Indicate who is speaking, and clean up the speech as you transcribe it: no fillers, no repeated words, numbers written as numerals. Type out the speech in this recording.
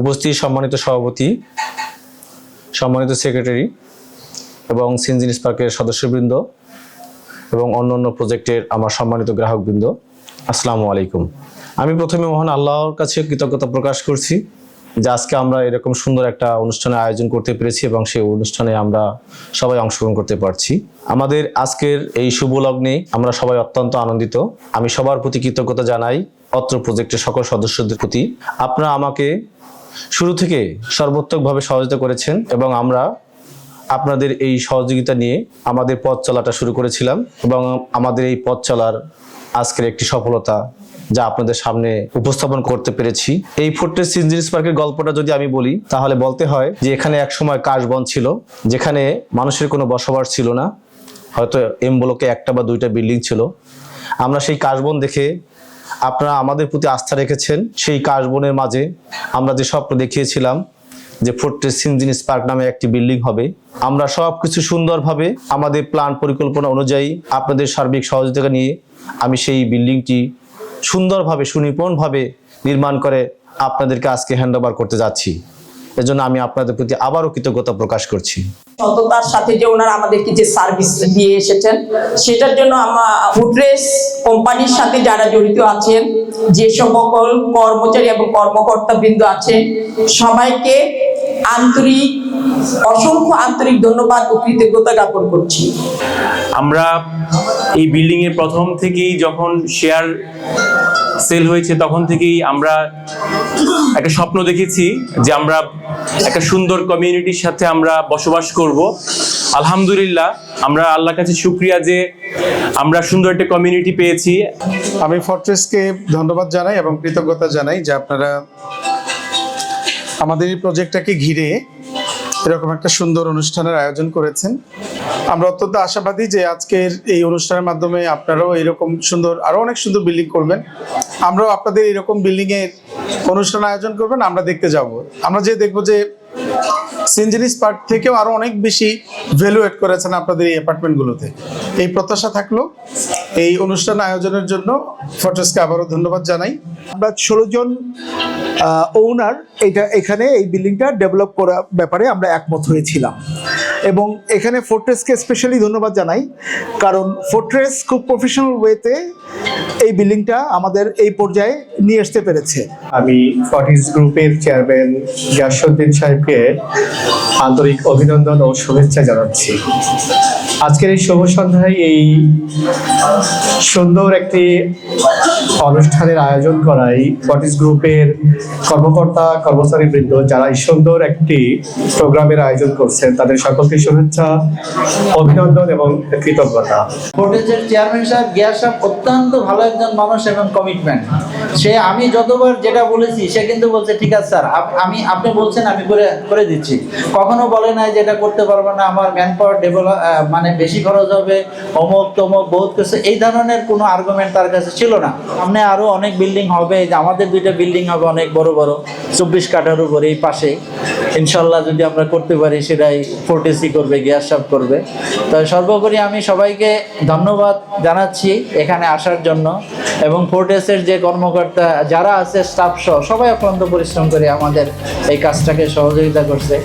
Speaker 1: উপস্থিত সম্মানিত সভাপতি, সম্মানিত সেক্রেটারি এবং সিনজিন স্পার্কের সদস্যবৃন্দ এবং অন্যান্য প্রজেক্টের আমার সম্মানিত গ্রাহকবৃন্দ, আসসালামু আলাইকুম। আমি প্রথমে মহান আল্লাহর কাছে কৃতজ্ঞতা প্রকাশ করছি যে আজকে আমরা এরকম সুন্দর একটা অনুষ্ঠানের আয়োজন করতে পেরেছি এবং সেই অনুষ্ঠানে আমরা সবাই অংশগ্রহণ করতে পারছি। আমাদের আজকের এই শুভ লগ্নে আমরা সবাই অত্যন্ত আনন্দিত। আমি সবার প্রতি কৃতজ্ঞতা জানাই অত্র প্রজেক্টের সকল সদস্যদের প্রতি। আপনারা আমাকে শুরু থেকে সর্বোত্তকভাবে সহযোগিতা করেছেন এবং আমরা আপনাদের এই সহযোগিতা নিয়ে আমাদের পথ চলাটা শুরু করেছিলাম এবং আমাদের এই পথ চলার আজকের একটি সফলতা যা আপনাদের সামনে উপস্থাপন করতে পেরেছি। এই ফোর্ট্রেস সিনজিন স্পার্কের গল্পটা যদি আমি বলি তাহলে বলতে হয় যে এখানে এক সময় কাশবন ছিল, যেখানে মানুষের কোনো বসবাস ছিল না, হয়তো এম ব্লকে একটা বা দুইটা বিল্ডিং ছিল। আমরা সেই কাশবন দেখে আপনারা আমাদের প্রতি আস্থা রেখেছেন। সেই কাশবনের মাঝে আমরা যে স্বপ্ন দেখিয়েছিলাম যে ফোর্ট্রেস সিনজিন স্পার্ক নামে একটি বিল্ডিং হবে, আমরা সব কিছু সুন্দরভাবে আমাদের প্ল্যান পরিকল্পনা অনুযায়ী আপনাদের সার্বিক সহযোগিতা নিয়ে আমি সেই বিল্ডিংটি সুন্দরভাবে সুনিপুণভাবে নির্মাণ করে আপনাদেরকে আজকে হ্যান্ড ওভার করতে যাচ্ছি। এজন্য আমি আপনাদের প্রতি আবারও কৃতজ্ঞতা প্রকাশ করছি।
Speaker 2: সততার সাথে যে ওনারা আমাদেরকে যে সার্ভিস দিয়ে এসেছেন সেটার জন্য আমরা ফোর্ট্রেস কোম্পানির সাথে যারা জড়িত আছেন, যে সকল কর্মচারী এবং কর্মকর্তা বৃন্দ আছেন, সবাইকে অসংখ্য আন্তরিক ধন্যবাদ ও কৃতজ্ঞতা জ্ঞাপন করছি।
Speaker 3: আমরা এই বিল্ডিং এর প্রথম থেকেই যখন শেয়ার সেল হয়েছে তখন থেকেই আমরা একটা স্বপ্ন দেখেছি যে আমরা একটা সুন্দর কমিউনিটির সাথে আমরা বসবাস করব। আলহামদুলিল্লাহ, আমরা আল্লাহর কাছে শুকরিয়া যে আমরা সুন্দর একটা কমিউনিটি পেয়েছি।
Speaker 4: আমি ফোর্ট্রেসকে ধন্যবাদ জানাই এবং কৃতজ্ঞতা জানাই যে আপনারা আমাদের এই প্রজেক্টটাকে ঘিরে এরকম একটা সুন্দর অনুষ্ঠানের আয়োজন করেছেন। আমরা অত্যন্ত আশাবাদী যে আজকের এই অনুষ্ঠানের মাধ্যমে আপনারাও এরকম সুন্দর আরো অনেক সুন্দর বিল্ডিং করবেন, আমরাও আপনাদের এরকম বিল্ডিং এর অনুষ্ঠান আয়োজন করবেন, আমরা দেখতে যাব। আমরা যে দেখবো যে সিনজিন স্পার্ক থেকেও আরো অনেক বেশি ভ্যালুয়েট করেছেন আপনাদের এই অ্যাপার্টমেন্টগুলোতে। এই প্রত্যাশা থাকলো। এই অনুষ্ঠান আয়োজনের জন্য ফোর্ট্রেসকে আবারও ধন্যবাদ জানাই।
Speaker 5: আমরা 16 জন ওনার এখানে এই বিল্ডিংটা ডেভেলপ করার ব্যাপারে আমরা একমত হয়েছিলাম এবং এখানে ফোর্ট্রেসকে স্পেশালি ধন্যবাদ জানাই, কারণ ফোর্ট্রেস খুব প্রফেশনাল ওয়েতে এই বিল্ডিংটা আমাদের এই পর্যায়ে নিয়ে আসতে পেরেছে।
Speaker 6: আমি ফর্টিস গ্রুপের চেয়ারম্যান গিয়াসউদ্দিন সাহেবকে আন্তরিক অভিনন্দন ও শুভেচ্ছা জানাচ্ছি। আজকের এই শুভ সন্ধ্যায় এই সুন্দর একটি অনুষ্ঠানের আয়োজন করাই ফর্টিস গ্রুপের কর্মকর্তা কর্মচারীবৃন্দ যারা এই সুন্দর একটি প্রোগ্রামের আয়োজন করছেন তাদের সকলকে শুভেচ্ছা, অভিনন্দন এবং কৃতজ্ঞতা।
Speaker 7: ফোর্ট্রেসের চেয়ারম্যান সাহেব গিয়াস সাহেব অত্যন্ত ভালো একজন মানুষ এবং কমিটমেন্ট। আমি যতবার যেটা বলেছি সে কিন্তু বলছে ঠিক আছে স্যার, আপনি বলছেন আমি করে দিচ্ছি। কখনো বলে নাই যে এটা করতে পারবো না, আমার ম্যান পাওয়ার ডেভেলপ মানে বেশি খরচ হবে, অমুক তমুক বহুত কিছু, এই ধরনের কোনো আর্গুমেন্ট তার কাছে ছিল না। সামনে আরো অনেক বিল্ডিং হবে, যে আমাদের 2টা বিল্ডিং হবে অনেক বড় বড়, 24 কাঠার উপরে এই পাশে। ইনশাল্লাহ যদি আমরা করতে পারি সেটাই ফোর্ট্রেসই করবে, গিয়াস সাহেব করবে। তো সর্বোপরি আমি সবাইকে ধন্যবাদ জানাচ্ছি এখানে আসার জন্য এবং ফোর্ট্রেসের যে কর্মকর্তা যারা আছে স্টাফ সহ সবাই অক্লান্ত পরিশ্রম করে আমাদের এই কাজটাকে সহযোগিতা করছে।